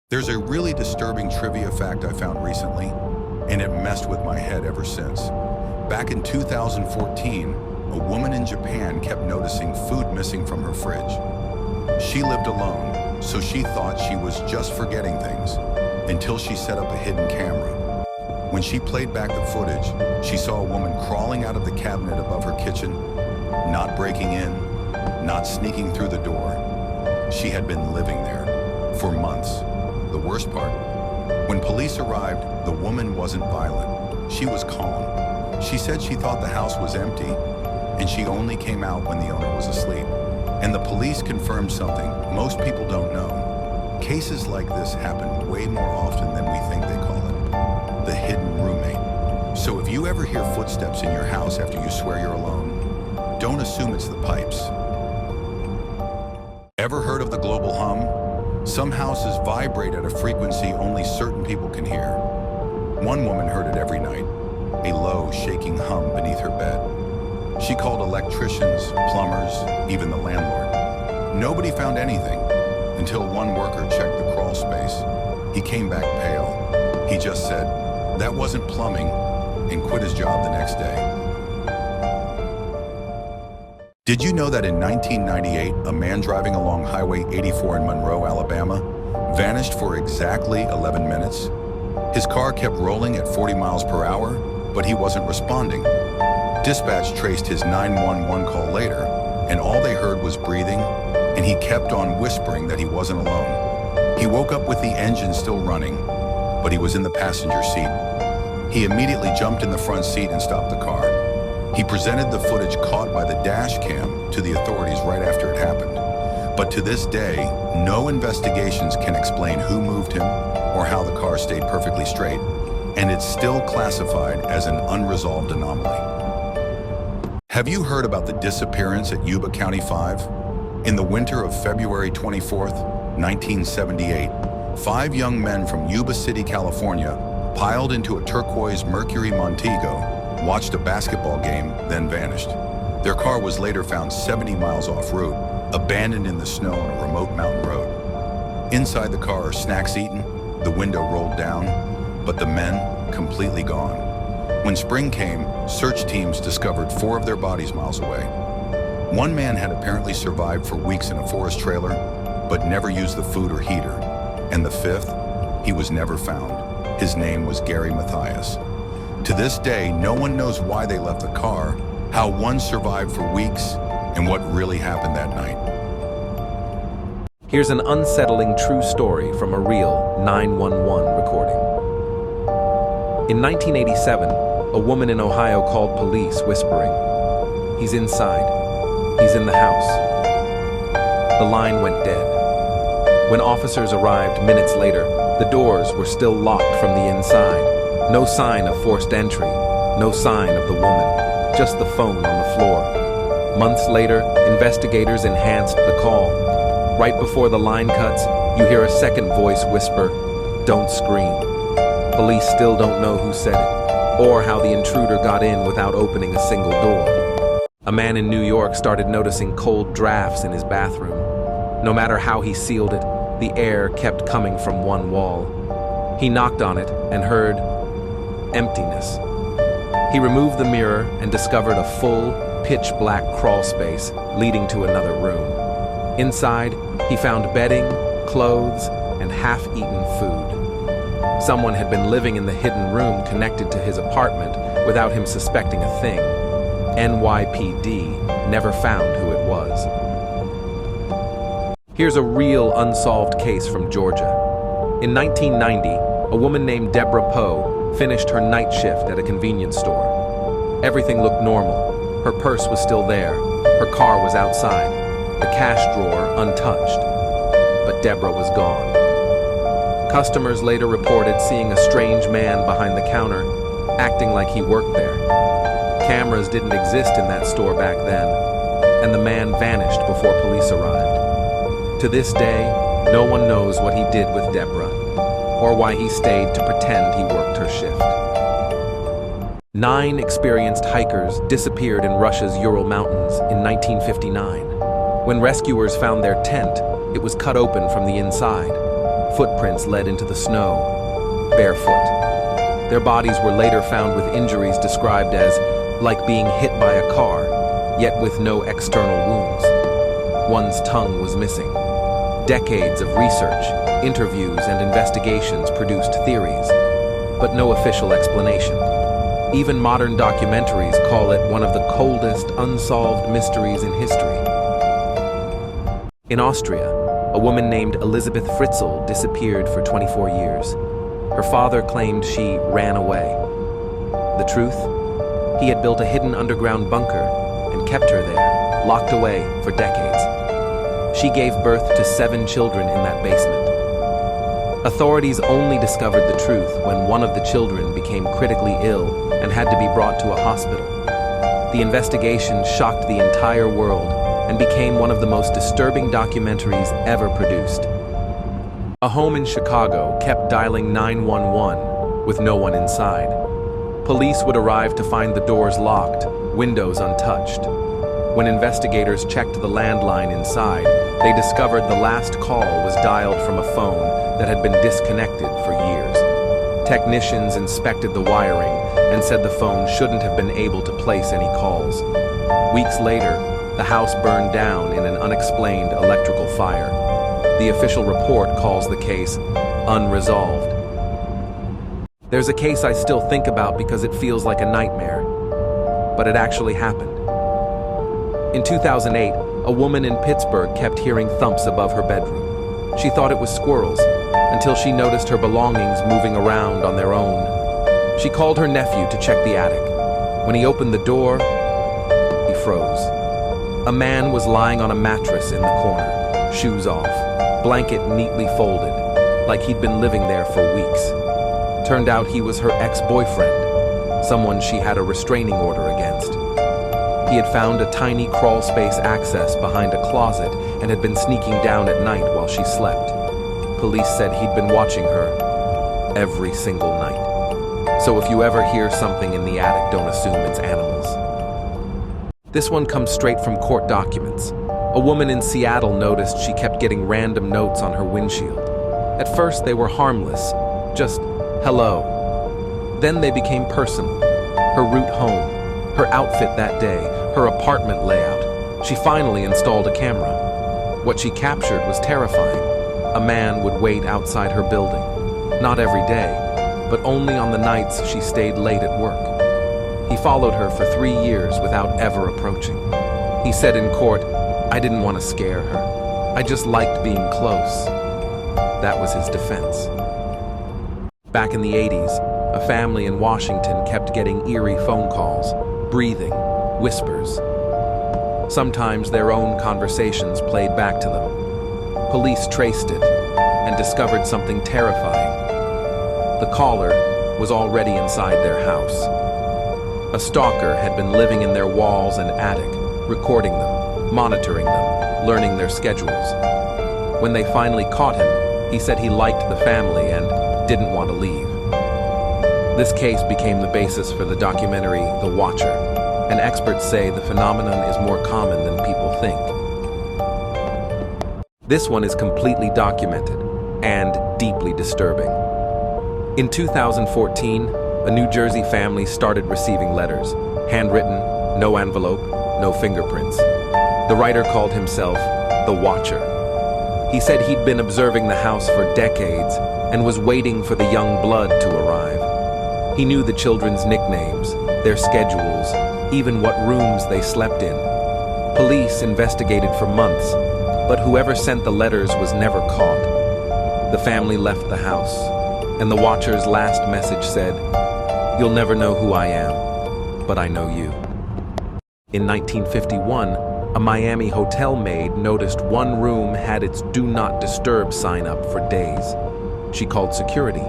There's a really disturbing trivia fact I found recently, and it messed with my head ever since. Back in 2014, a woman in Japan kept noticing food missing from her fridge. She lived alone, so she thought she was just forgetting things, until she set up a hidden camera. When she played back the footage, she saw a woman crawling out of the cabinet above her kitchen, not breaking in, not sneaking through the door. She had been living there for months. The worst part, when police arrived, the woman wasn't violent. She was calm. She said she thought the house was empty, and she only came out when the owner was asleep. And the police confirmed something most people don't know. Cases like this happen way more often than we think they call it. The hidden roommate. So if you ever hear footsteps in your house after you swear you're alone, don't assume it's the pipes. Ever heard of the global hum? Some houses vibrate at a frequency only certain people can hear. One woman heard it every night, a low, shaking hum beneath her bed. She called electricians, plumbers, even the landlord. Nobody found anything until one worker checked the crawl space. He came back pale. He just said, "That wasn't plumbing," and quit his job the next day. Did you know that in 1998, a man driving along Highway 84 in Monroe, Alabama, vanished for exactly 11 minutes? His car kept rolling at 40 miles per hour, but he wasn't responding. Dispatch traced his 911 call later, and all they heard was breathing, and he kept on whispering that he wasn't alone. He woke up with the engine still running, but he was in the passenger seat. He immediately jumped in the front seat and stopped the car. He presented the footage caught by the dash cam to the authorities right after it happened. But to this day, no investigations can explain who moved him or how the car stayed perfectly straight, and it's still classified as an unresolved anomaly. Have you heard about the disappearance at Yuba County 5? In the winter of February 24th, 1978, 5 young men from Yuba City, California, piled into a turquoise Mercury Montego, watched a basketball game, then vanished. Their car was later found 70 miles off route, abandoned in the snow on a remote mountain road. Inside the car are snacks eaten, the window rolled down, but the men completely gone. When spring came, search teams discovered 4 of their bodies miles away. One man had apparently survived for weeks in a forest trailer, but never used the food or heater. And the 5th, he was never found. His name was Gary Mathias. To this day, no one knows why they left the car, how one survived for weeks, and what really happened that night. Here's an unsettling true story from a real 911 recording. In 1987, a woman in Ohio called police whispering, "He's inside. He's in the house." The line went dead. When officers arrived minutes later, the doors were still locked from the inside. No sign of forced entry, no sign of the woman, just the phone on the floor. Months later, investigators enhanced the call. Right before the line cuts, you hear a second voice whisper, "Don't scream." Police still don't know who said it, or how the intruder got in without opening a single door. A man in New York started noticing cold drafts in his bathroom. No matter how he sealed it, the air kept coming from one wall. He knocked on it and heard emptiness. He removed the mirror and discovered a full, pitch-black crawl space leading to another room. Inside, he found bedding, clothes, and half-eaten food. Someone had been living in the hidden room connected to his apartment without him suspecting a thing. NYPD never found who it was. Here's a real unsolved case from Georgia. In 1990, a woman named Deborah Poe finished her night shift at a convenience store. Everything looked normal. Her purse was still there. Her car was outside. The cash drawer untouched. But Deborah was gone. Customers later reported seeing a strange man behind the counter, acting like he worked there. Cameras didn't exist in that store back then, and the man vanished before police arrived. To this day, no one knows what he did with Deborah, or why he stayed to pretend he worked her shift. 9 experienced hikers disappeared in Russia's Ural Mountains in 1959. When rescuers found their tent, it was cut open from the inside. Footprints led into the snow, barefoot. Their bodies were later found with injuries described as like being hit by a car, yet with no external wounds. One's tongue was missing. Decades of research, interviews, and investigations produced theories, but no official explanation. Even modern documentaries call it one of the coldest, unsolved mysteries in history. In Austria, a woman named Elisabeth Fritzl disappeared for 24 years. Her father claimed she ran away. The truth? He had built a hidden underground bunker and kept her there, locked away for decades. She gave birth to 7 children in that basement. Authorities only discovered the truth when one of the children became critically ill and had to be brought to a hospital. The investigation shocked the entire world and became one of the most disturbing documentaries ever produced. A home in Chicago kept dialing 911 with no one inside. Police would arrive to find the doors locked, windows untouched. When investigators checked the landline inside, they discovered the last call was dialed from a phone that had been disconnected for years. Technicians inspected the wiring and said the phone shouldn't have been able to place any calls. Weeks later, the house burned down in an unexplained electrical fire. The official report calls the case Unresolved. There's a case I still think about because it feels like a nightmare, but it actually happened. In 2008, a woman in Pittsburgh kept hearing thumps above her bedroom. She thought it was squirrels, until she noticed her belongings moving around on their own. She called her nephew to check the attic. When he opened the door, he froze. A man was lying on a mattress in the corner, shoes off, blanket neatly folded, like he'd been living there for weeks. Turned out he was her ex-boyfriend, someone she had a restraining order against. He had found a tiny crawl space access behind a closet and had been sneaking down at night while she slept. Police said he'd been watching her every single night. So if you ever hear something in the attic, don't assume it's animals. This one comes straight from court documents. A woman in Seattle noticed she kept getting random notes on her windshield. At first they were harmless, just hello. Then they became personal. Her route home, her outfit that day, her apartment layout. She finally installed a camera. What she captured was terrifying. A man would wait outside her building. Not every day, but only on the nights she stayed late at work. He followed her for 3 years without ever approaching. He said in court, "I didn't want to scare her. I just liked being close." That was his defense. Back in the 80s, a family in Washington kept getting eerie phone calls, breathing, whispers. Sometimes their own conversations played back to them. Police traced it and discovered something terrifying. The caller was already inside their house. A stalker had been living in their walls and attic, recording them, monitoring them, learning their schedules. When they finally caught him, he said he liked the family and didn't want to leave. This case became the basis for the documentary The Watcher, and experts say the phenomenon is more common than people think. This one is completely documented and deeply disturbing. In 2014, a New Jersey family started receiving letters, handwritten, no envelope, no fingerprints. The writer called himself The Watcher. He said he'd been observing the house for decades and was waiting for the young blood to arrive. He knew the children's nicknames, their schedules, even what rooms they slept in. Police investigated for months, but whoever sent the letters was never caught. The family left the house, and the Watcher's last message said, "You'll never know who I am, but I know you." In 1951, a Miami hotel maid noticed one room had its "Do Not Disturb" sign up for days. She called security.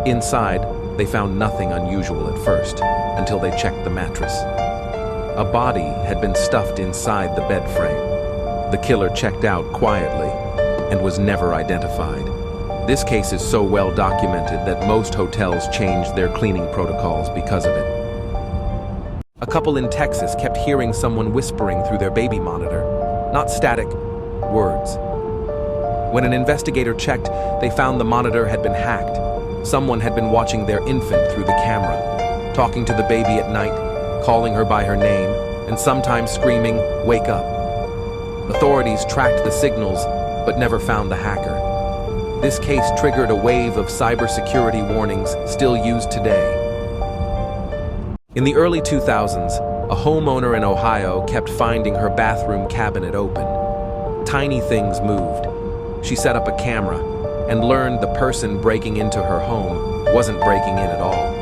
Inside, they found nothing unusual at first, until they checked the mattress. A body had been stuffed inside the bed frame. The killer checked out quietly and was never identified. This case is so well documented that most hotels changed their cleaning protocols because of it. A couple in Texas kept hearing someone whispering through their baby monitor. Not static, words. When an investigator checked, they found the monitor had been hacked. Someone had been watching their infant through the camera, talking to the baby at night, calling her by her name, and sometimes screaming, "Wake up." Authorities tracked the signals, but never found the hacker. This case triggered a wave of cybersecurity warnings still used today. In the early 2000s, a homeowner in Ohio kept finding her bathroom cabinet open. Tiny things moved. She set up a camera and learned the person breaking into her home wasn't breaking in at all.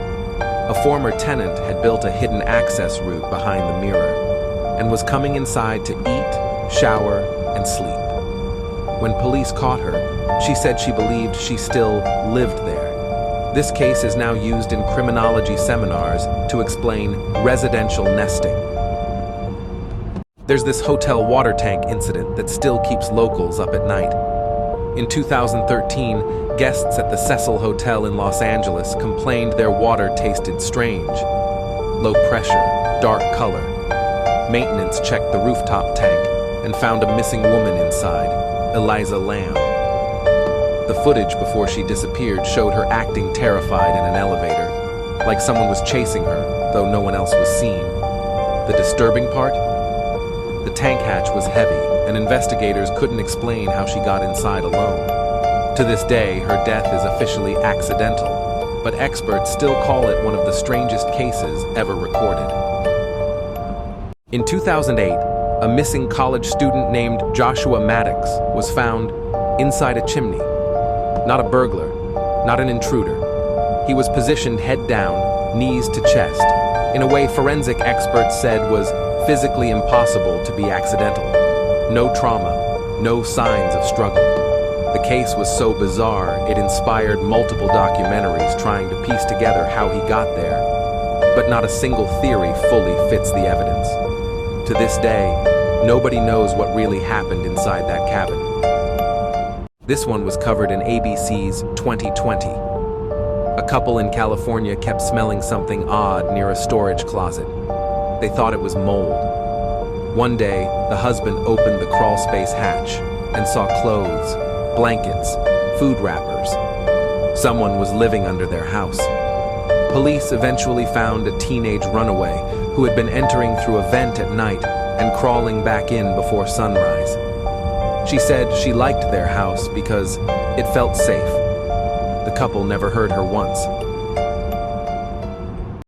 A former tenant had built a hidden access route behind the mirror and was coming inside to eat, shower, and sleep. When police caught her, she said she believed she still lived there. This case is now used in criminology seminars to explain residential nesting. There's this hotel water tank incident that still keeps locals up at night. In 2013, guests at the Cecil Hotel in Los Angeles complained their water tasted strange. Low pressure, dark color. Maintenance checked the rooftop tank and found a missing woman inside, Eliza Lamb. The footage before she disappeared showed her acting terrified in an elevator, like someone was chasing her, though no one else was seen. The disturbing part? The tank hatch was heavy, and investigators couldn't explain how she got inside alone. To this day, her death is officially accidental, but experts still call it one of the strangest cases ever recorded. In 2008, a missing college student named Joshua Maddox was found inside a chimney. Not a burglar, not an intruder. He was positioned head down, knees to chest, in a way forensic experts said was physically impossible to be accidental. No trauma, no signs of struggle. The case was so bizarre, it inspired multiple documentaries trying to piece together how he got there. But not a single theory fully fits the evidence. To this day, nobody knows what really happened inside that cabin. This one was covered in ABC's 2020. A couple in California kept smelling something odd near a storage closet. They thought it was mold. One day, the husband opened the crawlspace hatch and saw clothes, blankets, food wrappers. Someone was living under their house. Police eventually found a teenage runaway who had been entering through a vent at night and crawling back in before sunrise. She said she liked their house because it felt safe. The couple never heard her once.